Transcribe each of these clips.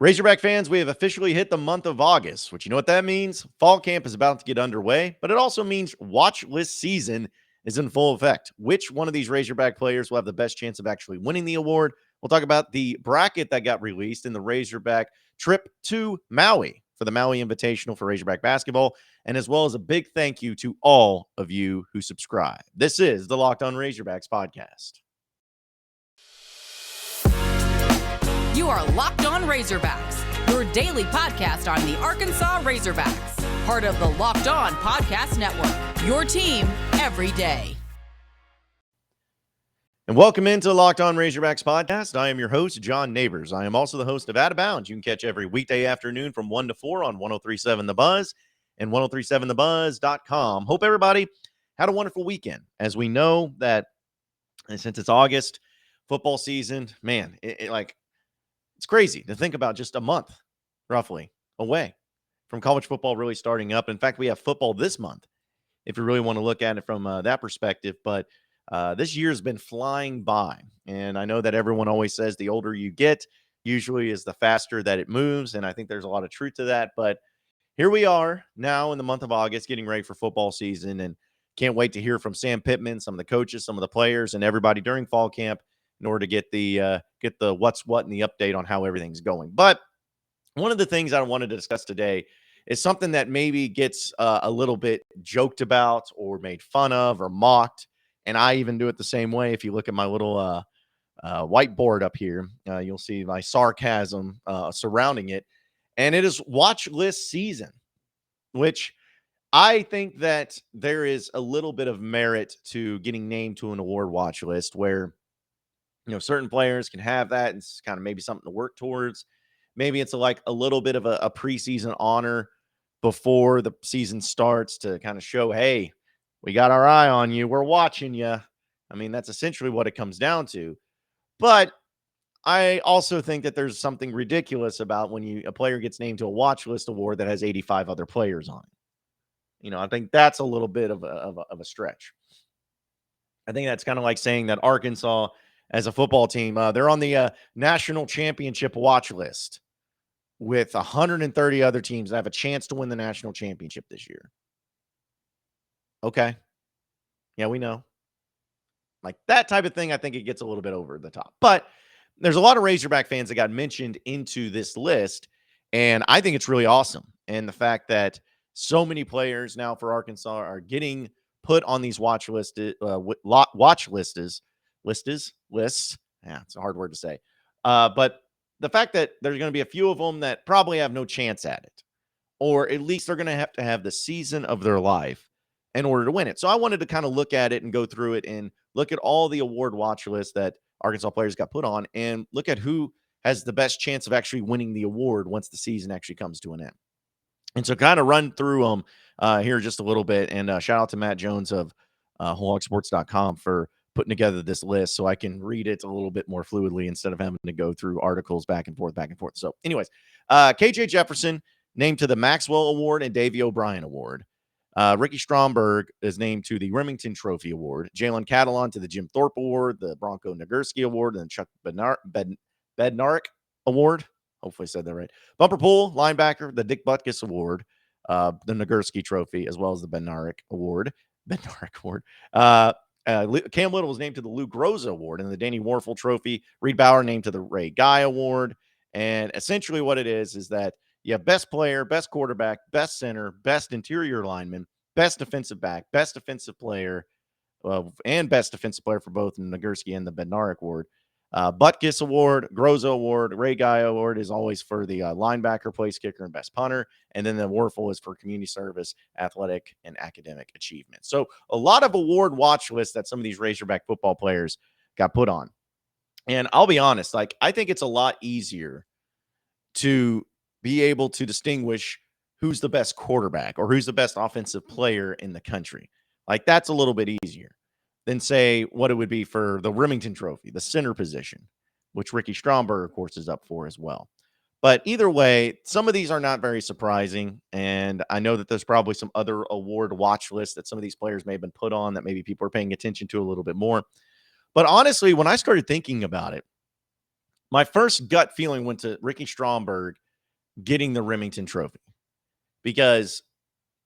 Razorback fans, we have officially hit the month of August, which you know what that means? Fall camp is about to get underway, but it also means watch list season is in full effect. Which one of these Razorback players will have the best chance of actually winning the award? We'll talk about the bracket that got released in the Razorback trip to Maui for the Maui Invitational for Razorback basketball, and as well as a big thank you to all of you who subscribe. This is the Locked On Razorbacks podcast. You are Locked On Razorbacks, your daily podcast on the Arkansas Razorbacks, part of the Locked On Podcast Network, your team every day. And welcome into the Locked On Razorbacks podcast. I am your host, John Nabors. I am also the host of Out of Bounds. You can catch every weekday afternoon from 1 to 4 on 103.7 The Buzz and 103.7thebuzz.com. Hope everybody had a wonderful weekend. As we know that since it's August, football season, man, it's crazy to think about just a month, roughly, away from college football really starting up. In fact, we have football this month, if you really want to look at it from that perspective. But this year has been flying by. And I know that everyone always says the older you get, usually is the faster that it moves. And I think there's a lot of truth to that. But here we are now in the month of August, getting ready for football season. And can't wait to hear from Sam Pittman, some of the coaches, some of the players, and everybody during fall camp in order to get the what's what and the update on how everything's going. But one of the things I wanted to discuss today is something that maybe gets a little bit joked about or made fun of or mocked. And I even do it the same way. If you look at my little whiteboard up here, you'll see my sarcasm surrounding it. And it is watch list season, which I think that there is a little bit of merit to getting named to an award watch list where, you know, certain players can have that. And it's kind of maybe something to work towards. Maybe it's like a little bit of a preseason honor before the season starts to kind of show, hey, we got our eye on you. We're watching you. I mean, that's essentially what it comes down to. But I also think that there's something ridiculous about when a player gets named to a watch list award that has 85 other players on it. You know, I think that's a little bit of a stretch. I think that's kind of like saying that Arkansas, as a football team, they're on the national championship watch list with 130 other teams that have a chance to win the national championship this year. Okay. Yeah, we know. Like that type of thing, I think it gets a little bit over the top. But there's a lot of Razorback fans that got mentioned into this list, and I think it's really awesome. And the fact that so many players now for Arkansas are getting put on these watch lists. Yeah, it's a hard word to say. But the fact that there's going to be a few of them that probably have no chance at it, or at least they're going to have the season of their life in order to win it. So I wanted to kind of look at it and go through it and look at all the award watch lists that Arkansas players got put on and look at who has the best chance of actually winning the award once the season actually comes to an end. And so kind of run through them here just a little bit. And shout out to Matt Jones of wholehogsports.com for putting together this list so I can read it a little bit more fluidly instead of having to go through articles back and forth. So anyways, KJ Jefferson named to the Maxwell Award and Davey O'Brien Award. Ricky Stromberg is named to the Remington Trophy Award. Jalen Catalon to the Jim Thorpe Award, the Bronco Nagurski Award, and the Chuck Bednarik Award. Hopefully I said that right. Bumper Pool, linebacker, the Dick Butkus Award, the Nagurski Trophy, as well as the Bednarik Award. Cam Little was named to the Lou Groza Award and the Danny Warfel Trophy. Reed Bauer named to the Ray Guy Award. And essentially what it is that you have best player, best quarterback, best center, best interior lineman, best defensive back, best defensive player, and best defensive player for both the Nagurski and the Bednarik Award. Butkus Award, Groza Award, Ray Guy Award is always for the linebacker, place kicker, and best punter. And then the Warfel is for community service, athletic, and academic achievement. So a lot of award watch lists that some of these Razorback football players got put on. And I'll be honest, like I think it's a lot easier to be able to distinguish who's the best quarterback or who's the best offensive player in the country. Like that's a little bit easier than say what it would be for the Remington Trophy, the center position, which Ricky Stromberg, of course, is up for as well. But either way, some of these are not very surprising. And I know that there's probably some other award watch lists that some of these players may have been put on that maybe people are paying attention to a little bit more. But honestly, when I started thinking about it, my first gut feeling went to Ricky Stromberg getting the Remington Trophy because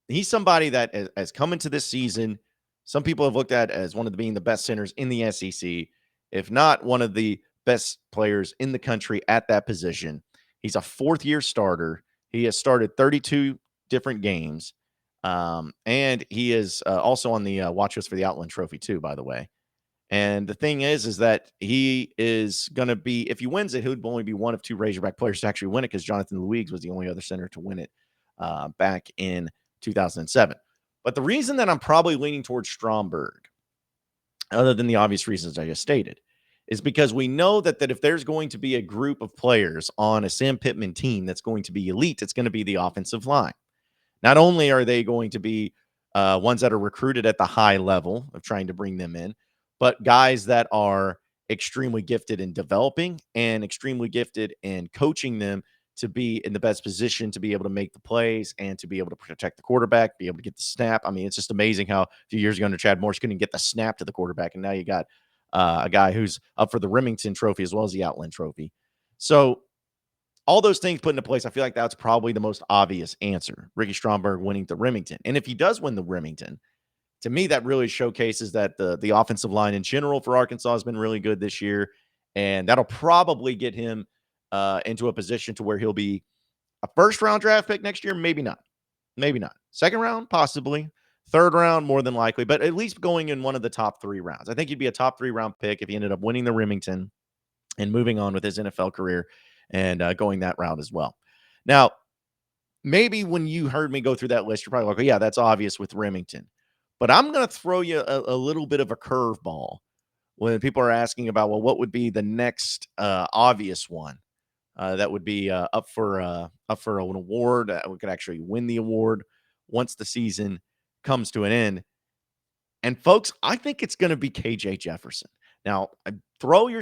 he's somebody that has come into this season. Some people have looked at as one of being the best centers in the SEC, if not one of the best players in the country at that position. He's a fourth-year starter. He has started 32 different games, and he is also on the watch list for the Outland Trophy too, by the way. And the thing is that he is going to be, if he wins it, he would only be one of two Razorback players to actually win it because Jonathan Luigs was the only other center to win it back in 2007. But the reason that I'm probably leaning towards Stromberg, other than the obvious reasons I just stated, is because we know that if there's going to be a group of players on a Sam Pittman team that's going to be elite, it's going to be the offensive line. Not only are they going to be ones that are recruited at the high level of trying to bring them in, but guys that are extremely gifted in developing and extremely gifted in coaching them to be in the best position to be able to make the plays and to be able to protect the quarterback, be able to get the snap. I mean, it's just amazing how a few years ago under Chad Morris couldn't get the snap to the quarterback, and now you got a guy who's up for the Remington Trophy as well as the Outland Trophy. So all those things put into place, I feel like that's probably the most obvious answer. Ricky Stromberg winning the Remington. And if he does win the Remington, to me, that really showcases that the offensive line in general for Arkansas has been really good this year. And that'll probably get him into a position to where he'll be a first-round draft pick next year. Maybe not. Maybe not. Second round, possibly. Third round, more than likely. But at least going in one of the top 3 rounds. I think he'd be a top 3-round pick if he ended up winning the Remington and moving on with his NFL career and going that route as well. Now, maybe when you heard me go through that list, you're probably like, oh, yeah, that's obvious with Remington. But I'm going to throw you a little bit of a curveball when people are asking about, well, what would be the next obvious one that would be up for an award that we could actually win the award once the season comes to an end. And folks, I think it's going to be KJ Jefferson. Now, throw your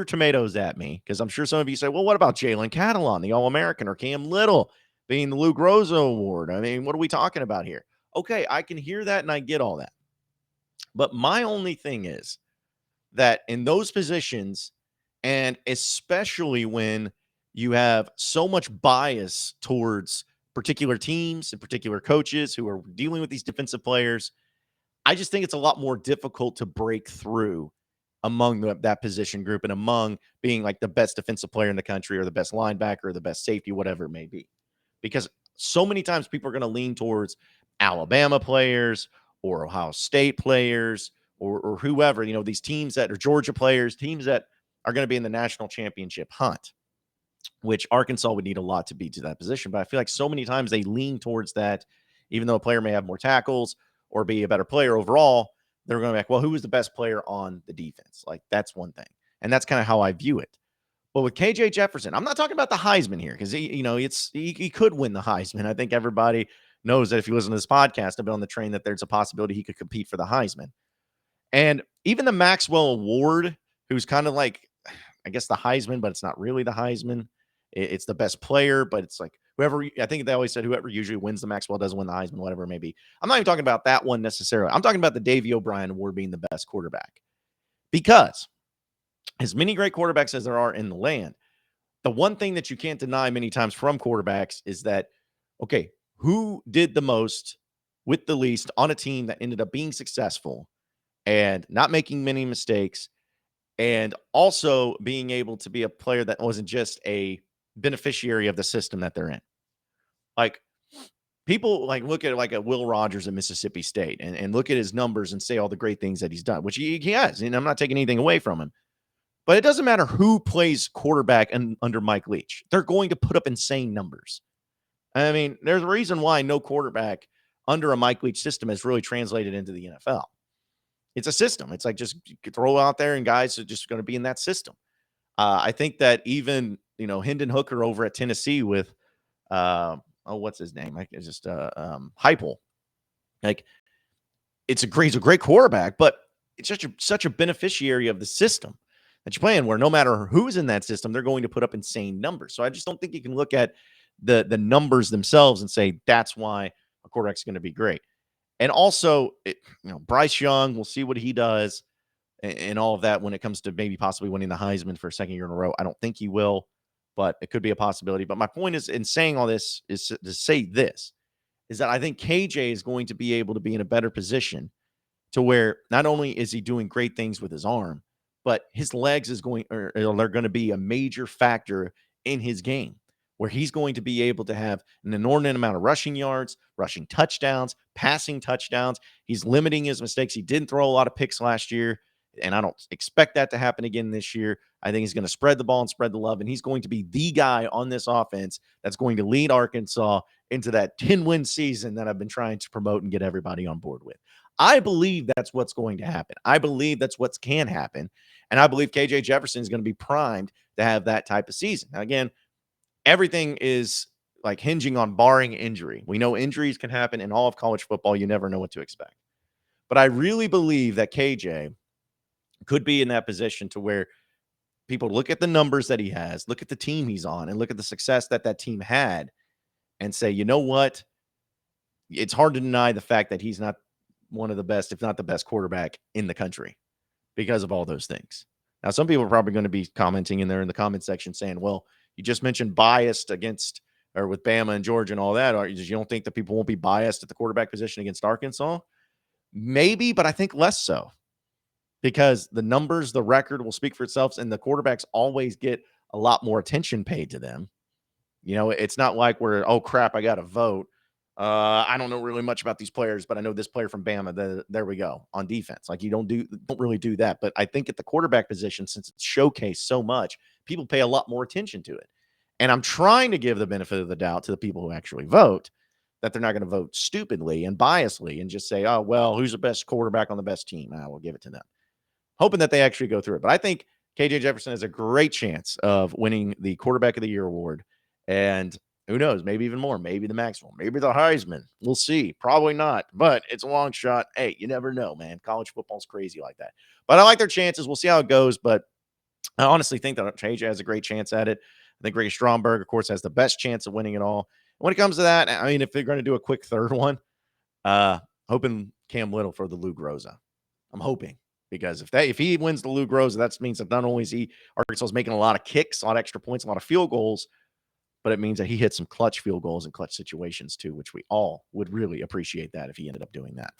tomatoes at me because I'm sure some of you say, well, what about Jalen Catalon, the All-American, or Cam Little being the Luke Rosa Award? I mean, what are we talking about here? Okay, I can hear that and I get all that. But my only thing is that in those positions, and especially when you have so much bias towards particular teams and particular coaches who are dealing with these defensive players, I just think it's a lot more difficult to break through among that position group and among being like the best defensive player in the country or the best linebacker or the best safety, whatever it may be. Because so many times people are going to lean towards Alabama players or Ohio State players or whoever, these teams that are Georgia players, teams that are going to be in the national championship hunt, which Arkansas would need a lot to be to that position. But I feel like so many times they lean towards that, even though a player may have more tackles or be a better player overall, they're going to be like, well, who was the best player on the defense? Like, that's one thing. And that's kind of how I view it. But with KJ Jefferson, I'm not talking about the Heisman here because he could win the Heisman. I think everybody knows that if you listen to this podcast, I've been on the train that there's a possibility he could compete for the Heisman. And even the Maxwell Award, who's kind of like, I guess the Heisman, but it's not really the Heisman. It's the best player, but it's like whoever, I think they always said whoever usually wins the Maxwell doesn't win the Heisman, whatever it may be. I'm not even talking about that one necessarily. I'm talking about the Davey O'Brien Award being the best quarterback. Because as many great quarterbacks as there are in the land, the one thing that you can't deny many times from quarterbacks is that, okay, who did the most with the least on a team that ended up being successful and not making many mistakes and also being able to be a player that wasn't just a beneficiary of the system that they're in. Like, people like look at like a Will Rogers at Mississippi State and look at his numbers and say all the great things that he's done, which he has. And I'm not taking anything away from him. But it doesn't matter who plays quarterback under Mike Leach. They're going to put up insane numbers. I mean, there's a reason why no quarterback under a Mike Leach system has really translated into the NFL. It's a system. It's like just throw out there and guys are just going to be in that system. I think that even, Hendon Hooker over at Tennessee with, what's his name? Like, it's just Heupel. Like, he's a great quarterback, but it's such a beneficiary of the system that you're playing where no matter who's in that system, they're going to put up insane numbers. So I just don't think you can look at the numbers themselves and say that's why a quarterback's going to be great. And also, Bryce Young, we'll see what he does. and all of that when it comes to maybe possibly winning the Heisman for a second year in a row. I don't think he will, but it could be a possibility. But my point is, in saying all this, is to say this, is that I think KJ is going to be able to be in a better position to where not only is he doing great things with his arm, but his legs is going, or they're going to be a major factor in his game, where he's going to be able to have an inordinate amount of rushing yards, rushing touchdowns, passing touchdowns. He's limiting his mistakes. He didn't throw a lot of picks last year, and I don't expect that to happen again this year. I think he's going to spread the ball and spread the love, and he's going to be the guy on this offense that's going to lead Arkansas into that 10-win season that I've been trying to promote and get everybody on board with. I believe that's what's going to happen. I believe that's what can happen. And I believe KJ Jefferson is going to be primed to have that type of season. Now, again, everything is like hinging on barring injury. We know injuries can happen in all of college football. You never know what to expect. But I really believe that KJ could be in that position to where people look at the numbers that he has, look at the team he's on, and look at the success that that team had and say, you know what? It's hard to deny the fact that he's not one of the best, if not the best quarterback in the country because of all those things. Now, some people are probably going to be commenting in there in the comment section saying, well, you just mentioned biased against or with Bama and Georgia and all that. Or you don't think that people won't be biased at the quarterback position against Arkansas? Maybe, but I think less so because the numbers, the record will speak for itself, and the quarterbacks always get a lot more attention paid to them. You know, it's not like we're, oh, crap, I got to vote. I don't know really much about these players, but I know this player from Bama. There we go on defense. Like you don't really do that. But I think at the quarterback position, since it's showcased so much, people pay a lot more attention to it. And I'm trying to give the benefit of the doubt to the people who actually vote that they're not going to vote stupidly and biasly and just say, oh, well, who's the best quarterback on the best team? We'll give it to them. Hoping that they actually go through it. But I think KJ Jefferson has a great chance of winning the Quarterback of the Year award. And who knows? Maybe even more. Maybe the Maxwell. Maybe the Heisman. We'll see. Probably not, but it's a long shot. Hey, you never know, man. College football's crazy like that. But I like their chances. We'll see how it goes. But I honestly think that KJ has a great chance at it. I think Ray Stromberg, of course, has the best chance of winning it all. When it comes to that, I mean, if they're going to do a quick third one, hoping Cam Little for the Lou Groza. I'm hoping. Because if he wins the Lou Groza, that means that not only is Arkansas is making a lot of kicks, a lot of extra points, a lot of field goals, but it means that he hit some clutch field goals and clutch situations too, which we all would really appreciate that if he ended up doing that.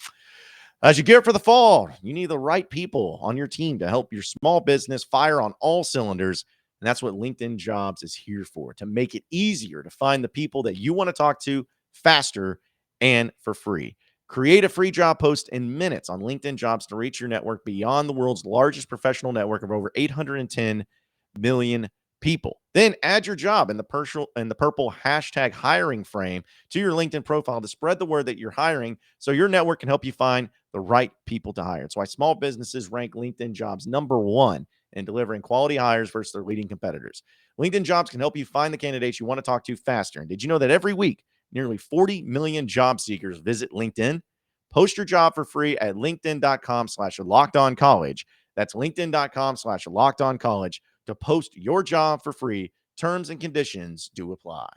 As you gear up for the fall, you need the right people on your team to help your small business fire on all cylinders. And that's what LinkedIn Jobs is here for, to make it easier to find the people that you want to talk to faster and for free. Create a free job post in minutes on LinkedIn Jobs to reach your network beyond the world's largest professional network of over 810 million people. Then add your job in the purple hashtag hiring frame to your LinkedIn profile to spread the word that you're hiring so your network can help you find the right people to hire. It's why small businesses rank LinkedIn Jobs #1 in delivering quality hires versus their leading competitors. LinkedIn Jobs can help you find the candidates you want to talk to faster. And did you know that every week, nearly 40 million job seekers visit LinkedIn? Post your job for free at linkedin.com/lockedoncollege. That's linkedin.com/lockedoncollege to post your job for free. Terms and conditions do apply.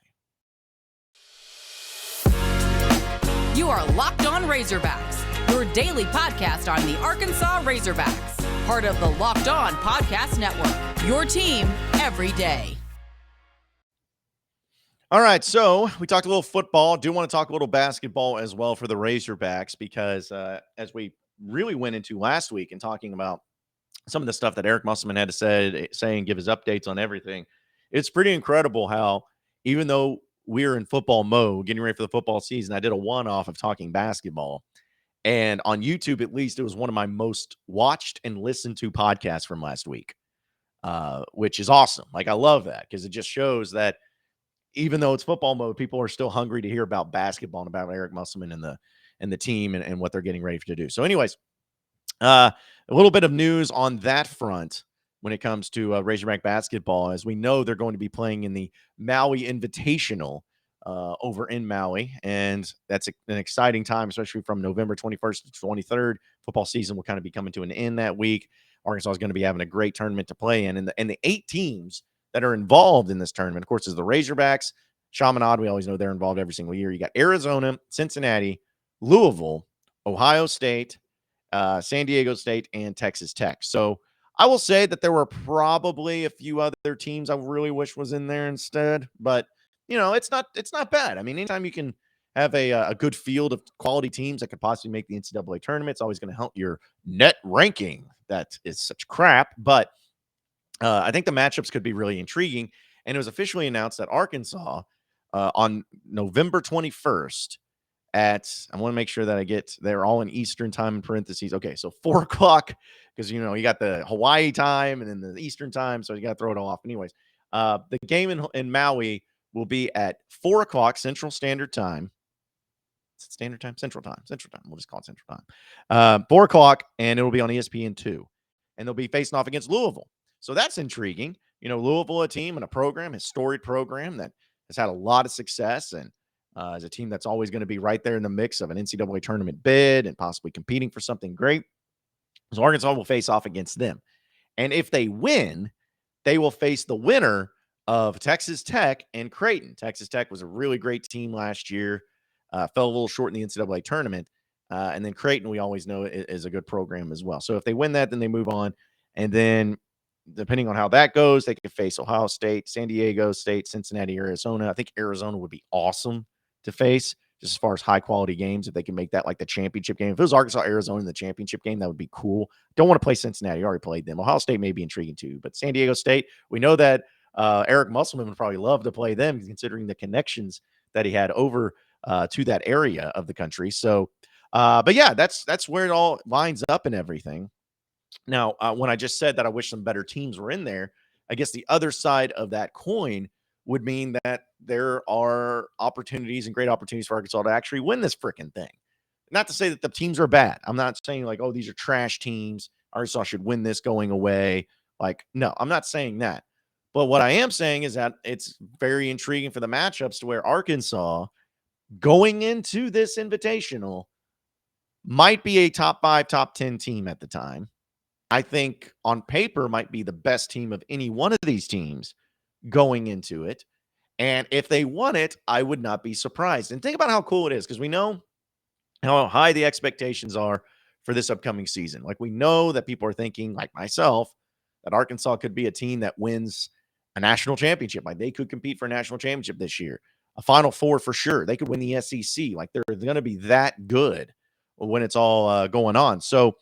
You are Locked On Razorbacks, your daily podcast on the Arkansas Razorbacks, part of the Locked On Podcast Network, your team every day. All right, so we talked a little football. Do want to talk a little basketball as well for the Razorbacks because as we really went into last week and talking about some of the stuff that Eric Musselman had to say and give his updates on everything, it's pretty incredible how even though we're in football mode, getting ready for the football season, I did a one-off of talking basketball. And on YouTube, at least, it was one of my most watched and listened to podcasts from last week, which is awesome. Like, I love that because it just shows that even though it's football mode, people are still hungry to hear about basketball and about Eric Musselman and the team and what they're getting ready to do. So anyways, a little bit of news on that front when it comes to Razorback basketball. As we know, they're going to be playing in the Maui Invitational over in Maui. And that's an exciting time, especially from November 21st to 23rd. Football season will kind of be coming to an end that week. Arkansas is going to be having a great tournament to play in. And the 8 teams that are involved in this tournament, of course, is the Razorbacks. Chaminade, we always know they're involved every single year. You got Arizona, Cincinnati, Louisville, Ohio State, San Diego State, and Texas Tech. So I will say that there were probably a few other teams I really wish was in there instead, but it's not bad. I mean, anytime you can have a good field of quality teams that could possibly make the NCAA tournament, it's always going to help your net ranking. That is such crap, but I think the matchups could be really intriguing. And it was officially announced that Arkansas on November 21st I want to make sure that they're all in Eastern time in parentheses. Okay, so 4 o'clock, because you got the Hawaii time and then the Eastern time, so you got to throw it all off. Anyways, the game in Maui will be at 4 o'clock Central Standard Time. Is it Standard Time? Central Time. Central Time. We'll just call it Central Time. 4 o'clock, and it'll be on ESPN2. And they'll be facing off against Louisville. So that's intriguing. Louisville, a team and a program, a storied program that has had a lot of success and is a team that's always going to be right there in the mix of an NCAA tournament bid and possibly competing for something great. So Arkansas will face off against them. And if they win, they will face the winner of Texas Tech and Creighton. Texas Tech was a really great team last year, fell a little short in the NCAA tournament. And then Creighton, we always know, is a good program as well. So if they win that, then they move on. And then depending on how that goes, they could face Ohio State, San Diego State, Cincinnati, Arizona. I think Arizona would be awesome to face just as far as high quality games. If they can make that like the championship game, if it was Arkansas, Arizona in the championship game, that would be cool. Don't want to play Cincinnati. Already played them. Ohio State may be intriguing too, but San Diego State, we know that Eric Musselman would probably love to play them considering the connections that he had over to that area of the country. So, but yeah, that's where it all lines up and everything. Now, when I just said that I wish some better teams were in there, I guess the other side of that coin would mean that there are opportunities and great opportunities for Arkansas to actually win this freaking thing. Not to say that the teams are bad. I'm not saying like, oh, these are trash teams. Arkansas should win this going away. Like, no, I'm not saying that. But what I am saying is that it's very intriguing for the matchups to where Arkansas going into this invitational might be a top 5, top 10 team at the time. I think on paper might be the best team of any one of these teams going into it. And if they won it, I would not be surprised. And think about how cool it is, because we know how high the expectations are for this upcoming season. Like, we know that people are thinking, like myself, that Arkansas could be a team that wins a national championship. Like, they could compete for a national championship this year, a Final Four for sure. They could win the SEC. Like, they're going to be that good when it's all going on. So,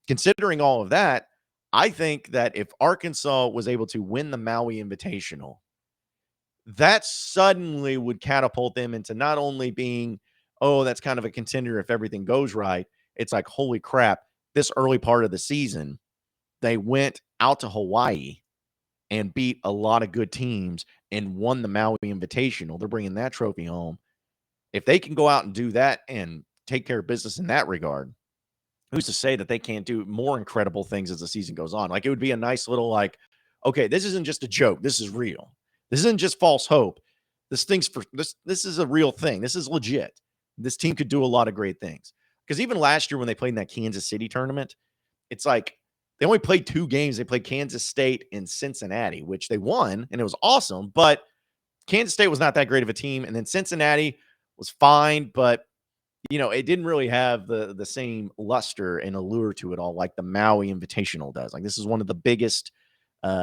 considering all of that, I think that if Arkansas was able to win the Maui Invitational, that suddenly would catapult them into not only being, oh, that's kind of a contender if everything goes right. It's like, holy crap, this early part of the season, they went out to Hawaii and beat a lot of good teams and won the Maui Invitational. They're bringing that trophy home. If they can go out and do that and take care of business in that regard, who's to say that they can't do more incredible things as the season goes on? Like, it would be a nice little, like, okay, this isn't just a joke. This is real. This isn't just false hope. This is a real thing. This is legit. This team could do a lot of great things. Because even last year when they played in that Kansas City tournament, it's like they only played 2 games. They played Kansas State and Cincinnati, which they won, and it was awesome. But Kansas State was not that great of a team. And then Cincinnati was fine, but it didn't really have the same luster and allure to it all like the Maui Invitational does. Like, this is one of the biggest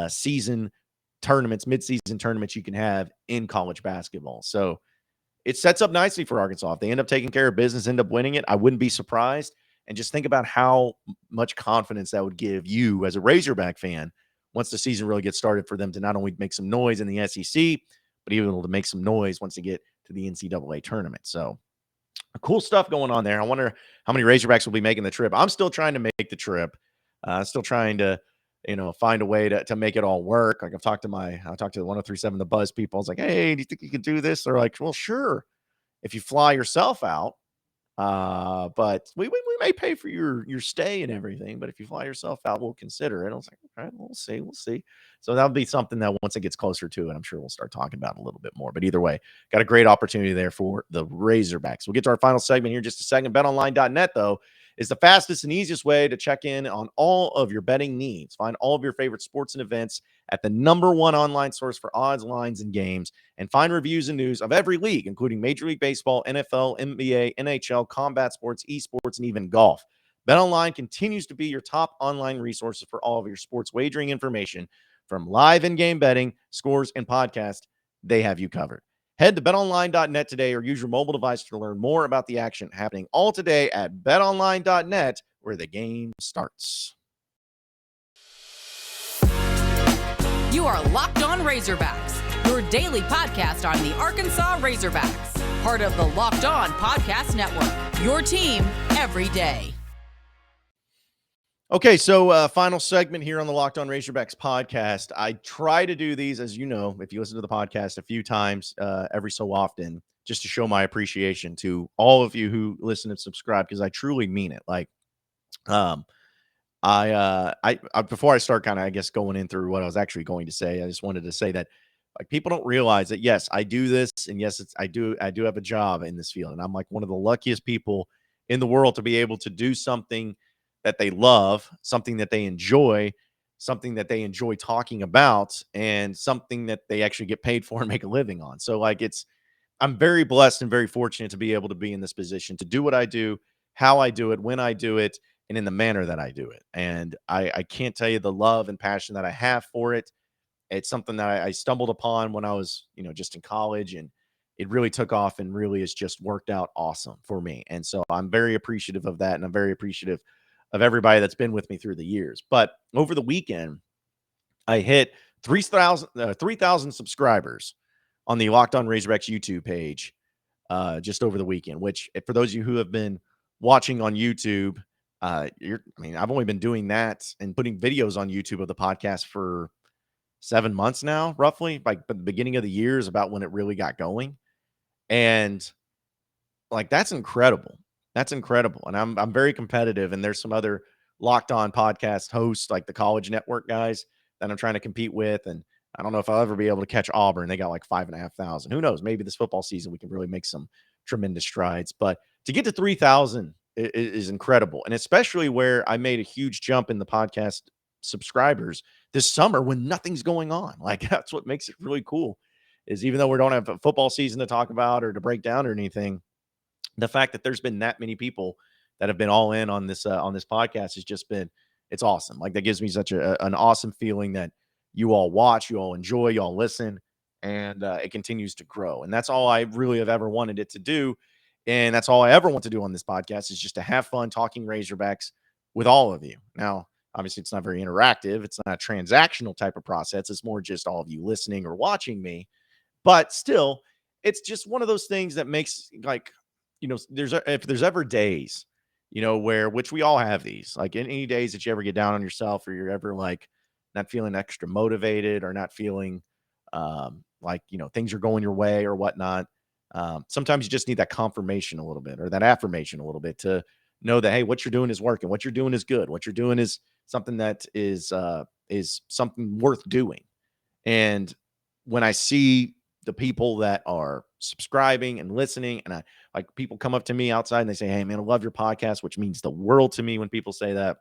season tournaments, midseason tournaments you can have in college basketball. So it sets up nicely for Arkansas. If they end up taking care of business, end up winning it, I wouldn't be surprised. And just think about how much confidence that would give you as a Razorback fan once the season really gets started, for them to not only make some noise in the SEC, but even able to make some noise once they get to the NCAA tournament. So cool stuff going on there. I wonder how many Razorbacks will be making the trip. I'm still trying to make the trip. Still trying to, find a way to make it all work. Like, I talked to the 1037 The Buzz people. I was like, hey, do you think you can do this? They're like, well, sure, if you fly yourself out. But we may pay for your stay and everything. But if you fly yourself out, we'll consider it. I was like, all right, we'll see. So that'll be something that once it gets closer to it, I'm sure we'll start talking about a little bit more. But either way, got a great opportunity there for the Razorbacks. We'll get to our final segment here in just a second. BetOnline.net, though, is the fastest and easiest way to check in on all of your betting needs. Find all of your favorite sports and events at the #1 online source for odds, lines, and games, and find reviews and news of every league, including Major League Baseball, NFL, NBA, NHL, combat sports, esports, and even golf. BetOnline continues to be your top online resource for all of your sports wagering information, from live in-game betting, scores, and podcasts. They have you covered. Head to betonline.net today or use your mobile device to learn more about the action happening all today at betonline.net, where the game starts. You are Locked On Razorbacks, your daily podcast on the Arkansas Razorbacks, part of the Locked On Podcast Network, your team every day. Okay, so final segment here on the Locked On Razorbacks podcast. I try to do these, as you know, if you listen to the podcast a few times every so often, just to show my appreciation to all of you who listen and subscribe, because I truly mean it. Like, I before I start kind of, I guess, going in through what I was actually going to say, I just wanted to say that, like, people don't realize that, yes, I do this, and yes, I do have a job in this field, and I'm like one of the luckiest people in the world to be able to do something that they love, something that they enjoy, something that they enjoy talking about, and something that they actually get paid for and make a living on. So, like, I'm very blessed and very fortunate to be able to be in this position to do what I do, how I do it, when I do it, and in the manner that I do it. And I can't tell you the love and passion that I have for it. It's something that I stumbled upon when I was, just in college, and it really took off and really has just worked out awesome for me. And so I'm very appreciative of that. And I'm very appreciative of everybody that's been with me through the years. But over the weekend, I hit 3,000 subscribers on the Locked On Razorbacks YouTube page just over the weekend, which, for those of you who have been watching on YouTube, I've only been doing that and putting videos on YouTube of the podcast for 7 months now, roughly. Like, the beginning of the year is about when it really got going. And, like, that's incredible. That's incredible. And I'm very competitive. And there's some other Locked On podcast hosts, like the College Network guys, that I'm trying to compete with. And I don't know if I'll ever be able to catch Auburn. They got like 5,500. Who knows? Maybe this football season we can really make some tremendous strides. But to get to 3,000 is incredible. And especially where I made a huge jump in the podcast subscribers this summer when nothing's going on. Like, that's what makes it really cool, is even though we don't have a football season to talk about or to break down or anything, the fact that there's been that many people that have been all in on this podcast has just been, it's awesome. Like, that gives me such an awesome feeling that you all watch, you all enjoy, you all listen, and it continues to grow. And that's all I really have ever wanted it to do. And that's all I ever want to do on this podcast, is just to have fun talking Razorbacks with all of you. Now, obviously, it's not very interactive. It's not a transactional type of process. It's more just all of you listening or watching me. But still, it's just one of those things that makes, like, if there's ever days, where, which we all have these, like, any days that you ever get down on yourself, or you're ever like not feeling extra motivated, or not feeling like, things are going your way or whatnot. Sometimes you just need that confirmation a little bit, or that affirmation a little bit, to know that, hey, what you're doing is working. What you're doing is good. What you're doing is something that is something worth doing. And when I see the people that are subscribing and listening, and like, people come up to me outside and they say, hey, man, I love your podcast, which means the world to me when people say that.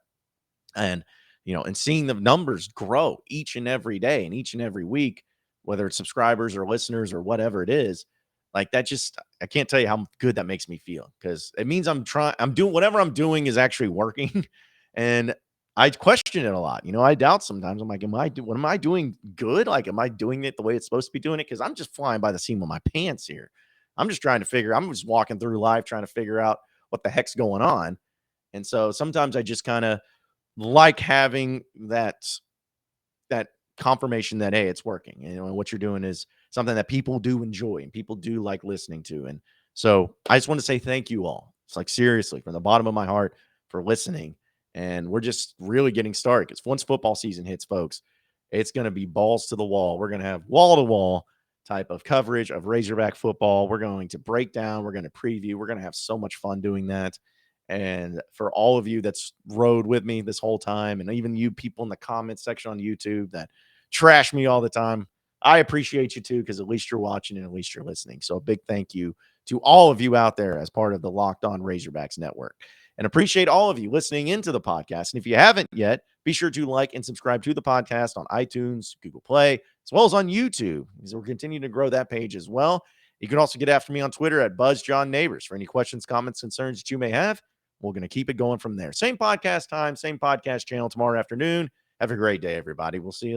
And, and seeing the numbers grow each and every day and each and every week, whether it's subscribers or listeners or whatever it is, like, that just, I can't tell you how good that makes me feel, because it means I'm doing whatever I'm doing is actually working. And I question it a lot. I doubt sometimes. I'm like, what am I doing good? Like, am I doing it the way it's supposed to be doing it? Because I'm just flying by the seam of my pants here. I'm just walking through life trying to figure out what the heck's going on. And so sometimes I just kind of like having that confirmation that, hey, it's working. And what you're doing is something that people do enjoy and people do like listening to. And so I just want to say thank you all. It's like, seriously, from the bottom of my heart, for listening. And we're just really getting started, because once football season hits, folks, it's going to be balls to the wall. We're going to have wall to wall type of coverage of Razorback football. We're going to break down. We're going to preview. We're going to have so much fun doing that. And for all of you that's rode with me this whole time, and even you people in the comments section on YouTube that trash me all the time, I appreciate you too, because at least you're watching and at least you're listening. So a big thank you to all of you out there as part of the Locked On Razorbacks network, and appreciate all of you listening into the podcast. And if you haven't yet, be sure to like and subscribe to the podcast on iTunes, Google Play, as well as on YouTube, because we're continuing to grow that page as well. You can also get after me on Twitter at BuzzJohnNabors for any questions, comments, concerns that you may have. We're going to keep it going from there. Same podcast time, same podcast channel tomorrow afternoon. Have a great day, everybody. We'll see you then.